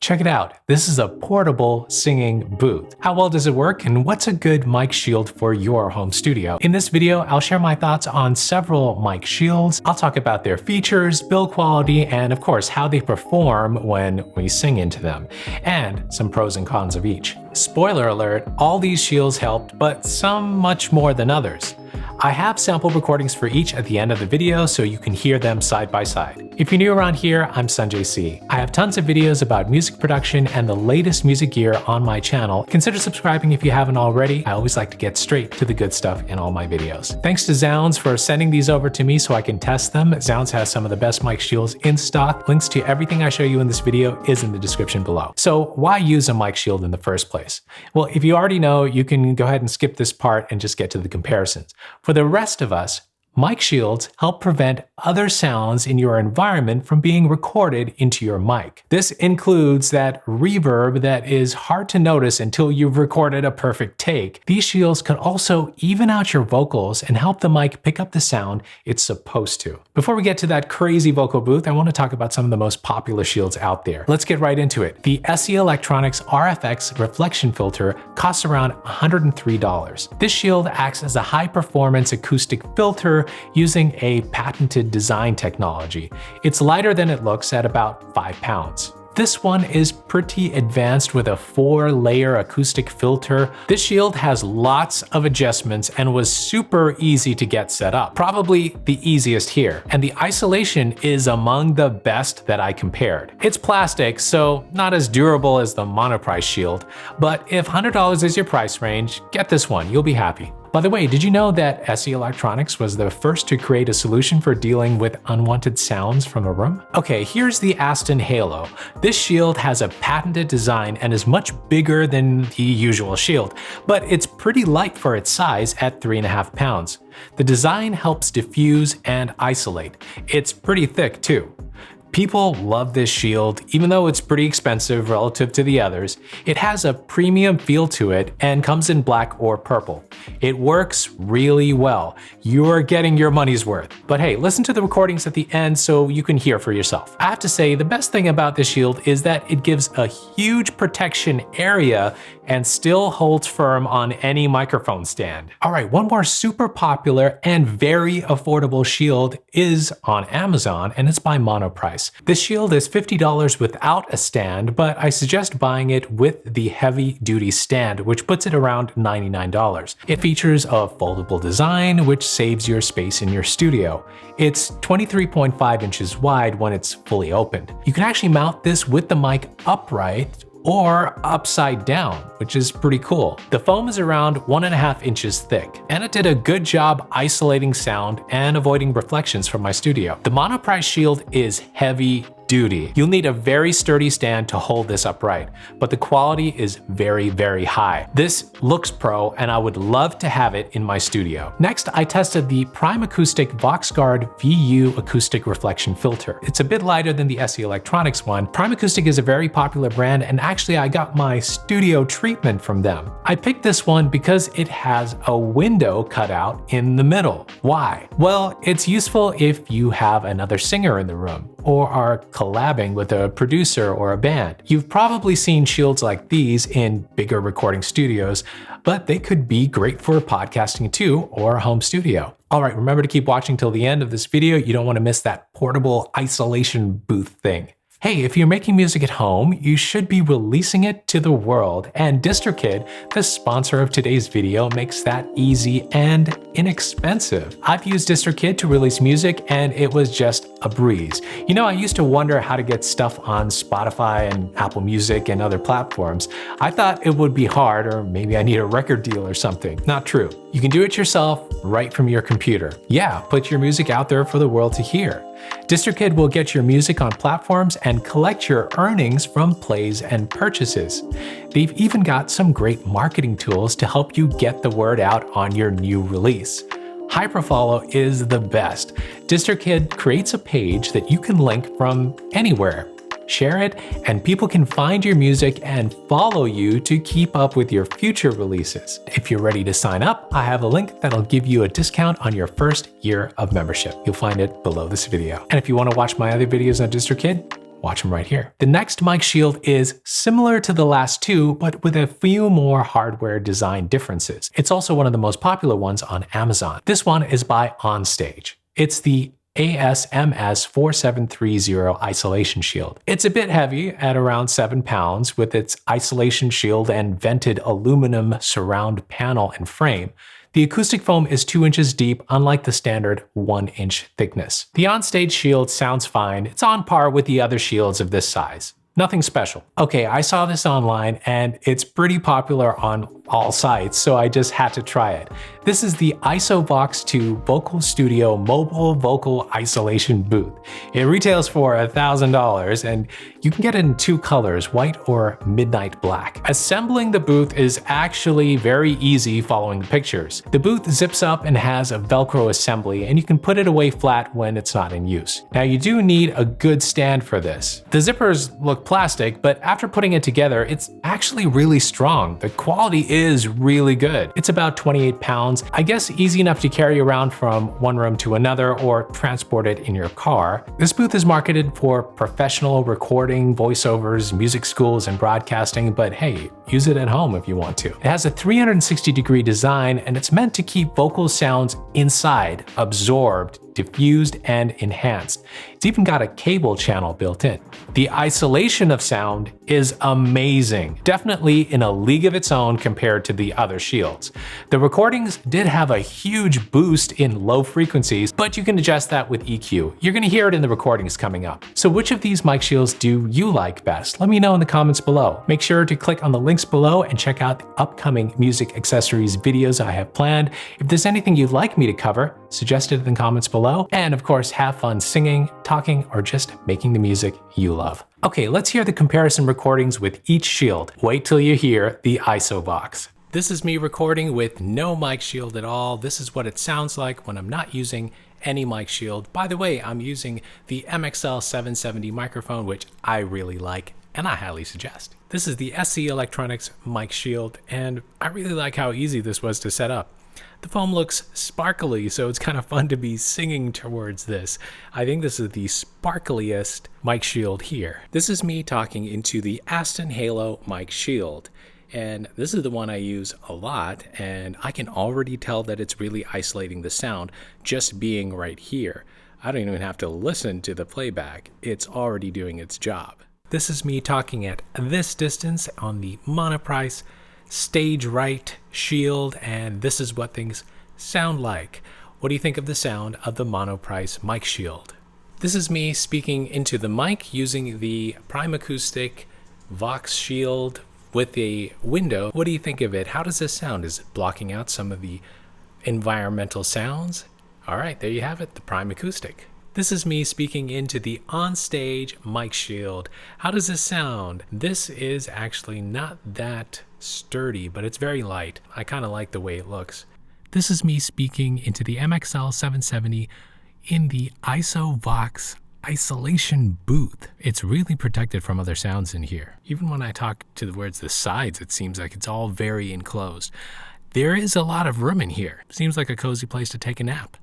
Check it out. This is a portable singing booth. How well does it work, and what's a good mic shield for your home studio? In this video, I'll share my thoughts on several mic shields. I'll talk about their features, build quality, and of course, how they perform when we sing into them, and some pros and cons of each. Spoiler alert, all these shields helped, but some much more than others. I have sample recordings for each at the end of the video so you can hear them side by side. If you're new around here, I'm Sanjay. I have tons of videos about music production and the latest music gear on my channel. Consider subscribing if you haven't already. I always like to get straight to the good stuff in all my videos. Thanks to Zounds for sending these over to me so I can test them. Zounds has some of the best mic shields in stock. Links to everything I show you in this video is in the description below. So why use a mic shield in the first place? Well, if you already know, you can go ahead and skip this part and just get to the comparisons. For the rest of us, mic shields help prevent other sounds in your environment from being recorded into your mic. This includes that reverb that is hard to notice until you've recorded a perfect take. These shields can also even out your vocals and help the mic pick up the sound it's supposed to. Before we get to that crazy vocal booth, I want to talk about some of the most popular shields out there. Let's get right into it. The SE Electronics RFX reflection filter costs around $103. This shield acts as a high-performance acoustic filter using a patented design technology. It's lighter than it looks at about 5 pounds. This one is pretty advanced with a 4-layer acoustic filter. This shield has lots of adjustments and was super easy to get set up. Probably the easiest here. And the isolation is among the best that I compared. It's plastic, so not as durable as the monoprice shield, but if $100 is your price range, get this one, you'll be happy. By the way, did you know that SE Electronics was the first to create a solution for dealing with unwanted sounds from a room? Okay, here's the Aston Halo. This shield has a patented design and is much bigger than the usual shield, but it's pretty light for its size at 3.5 pounds. The design helps diffuse and isolate. It's pretty thick too. People love this shield, even though it's pretty expensive relative to the others. It has a premium feel to it and comes in black or purple. It works really well. You're getting your money's worth. But hey, listen to the recordings at the end so you can hear for yourself. I have to say, the best thing about this shield is that it gives a huge protection area and still holds firm on any microphone stand. All right, one more super popular and very affordable shield is on Amazon, and it's by Monoprice. This shield is $50 without a stand, but I suggest buying it with the heavy-duty stand, which puts it around $99. It features a foldable design, which saves your space in your studio. It's 23.5 inches wide when it's fully opened. You can actually mount this with the mic upright or upside down, which is pretty cool. The foam is around 1.5 inches thick, and it did a good job isolating sound and avoiding reflections from my studio. The Monoprice shield is heavy duty. You'll need a very sturdy stand to hold this upright, but the quality is very, very high. This looks pro, and I would love to have it in my studio. Next, I tested the Prime Acoustic VoxGuard VU acoustic reflection filter. It's a bit lighter than the SE Electronics one. Prime Acoustic is a very popular brand, and actually I got my studio treatment from them. I picked this one because it has a window cut out in the middle. Why? Well, it's useful if you have another singer in the room or are collabing with a producer or a band. You've probably seen shields like these in bigger recording studios, but they could be great for podcasting too, or a home studio. All right, remember to keep watching till the end of this video. You don't want to miss that portable isolation booth thing. Hey, if you're making music at home, you should be releasing it to the world, and DistroKid, the sponsor of today's video, makes that easy and inexpensive. I've used DistroKid to release music, and it was just a breeze. You know, I used to wonder how to get stuff on Spotify and Apple Music and other platforms. I thought it would be hard, or maybe I need a record deal or something. Not true. You can do it yourself right from your computer. Yeah, put your music out there for the world to hear. DistroKid will get your music on platforms and collect your earnings from plays and purchases. They've even got some great marketing tools to help you get the word out on your new release. Hyperfollow is the best. DistroKid creates a page that you can link from anywhere. Share it, and people can find your music and follow you to keep up with your future releases. If you're ready to sign up, I have a link that'll give you a discount on your first year of membership. You'll find it below this video. And if you want to watch my other videos on DistroKid, Watch them right here. The next mic shield is similar to the last two, but with a few more hardware design differences. It's also one of the most popular ones on Amazon. This one is by OnStage. It's the ASMS 4730 isolation shield. It's a bit heavy at around 7 pounds with its isolation shield and vented aluminum surround panel and frame. The acoustic foam is 2 inches deep, unlike the standard 1-inch thickness. The OnStage shield sounds fine. It's on par with the other shields of this size. Nothing special. Okay, I saw this online and it's pretty popular on all sites, so I just had to try it. This is the IsoVox 2 Vocal Studio Mobile Vocal Isolation Booth. It retails for $1,000 and you can get it in 2 colors, white or midnight black. Assembling the booth is actually very easy following the pictures. The booth zips up and has a Velcro assembly and you can put it away flat when it's not in use. Now you do need a good stand for this. The zippers look plastic, but after putting it together, it's actually really strong. The quality is really good. It's about 28 pounds. I guess easy enough to carry around from one room to another or transport it in your car. This booth is marketed for professional recording, voiceovers, music schools, and broadcasting, but hey, use it at home if you want to. It has a 360-degree design and it's meant to keep vocal sounds inside, absorbed, diffused, and enhanced. It's even got a cable channel built in. The isolation of sound is amazing, definitely in a league of its own compared to the other shields. The recordings did have a huge boost in low frequencies, but you can adjust that with EQ. You're gonna hear it in the recordings coming up. So which of these mic shields do you like best? Let me know in the comments below. Make sure to click on the links below and check out the upcoming music accessories videos I have planned. If there's anything you'd like me to cover, suggest it in the comments below. And of course, have fun singing, talking, or just making the music you love. Okay, let's hear the comparison recordings with each shield. Wait till you hear the IsoVox. This is me recording with no mic shield at all. This is what it sounds like when I'm not using any mic shield. By the way, I'm using the MXL 770 microphone, which I really like and I highly suggest. This is the SC Electronics mic shield, and I really like how easy this was to set up. The foam looks sparkly, so it's kind of fun to be singing towards this. I think this is the sparkliest mic shield here. This is me talking into the Aston Halo mic shield. And this is the one I use a lot, and I can already tell that it's really isolating the sound just being right here. I don't even have to listen to the playback. It's already doing its job. This is me talking at this distance on the Monoprice stage right shield, and this is what things sound like. What do you think of the sound of the Monoprice mic shield? This is me speaking into the mic using the Prime Acoustic Vox shield with a window. What do you think of it? How does this sound? Is it blocking out some of the environmental sounds? All right, there you have it, the Prime Acoustic. This is me speaking into the OnStage mic shield. How does this sound? This is actually not that sturdy, but it's very light. I kind of like the way it looks. This is me speaking into the MXL 770 in the IsoVox isolation booth. It's really protected from other sounds in here. Even when I talk towards the sides, it seems like it's all very enclosed. There is a lot of room in here. Seems like a cozy place to take a nap.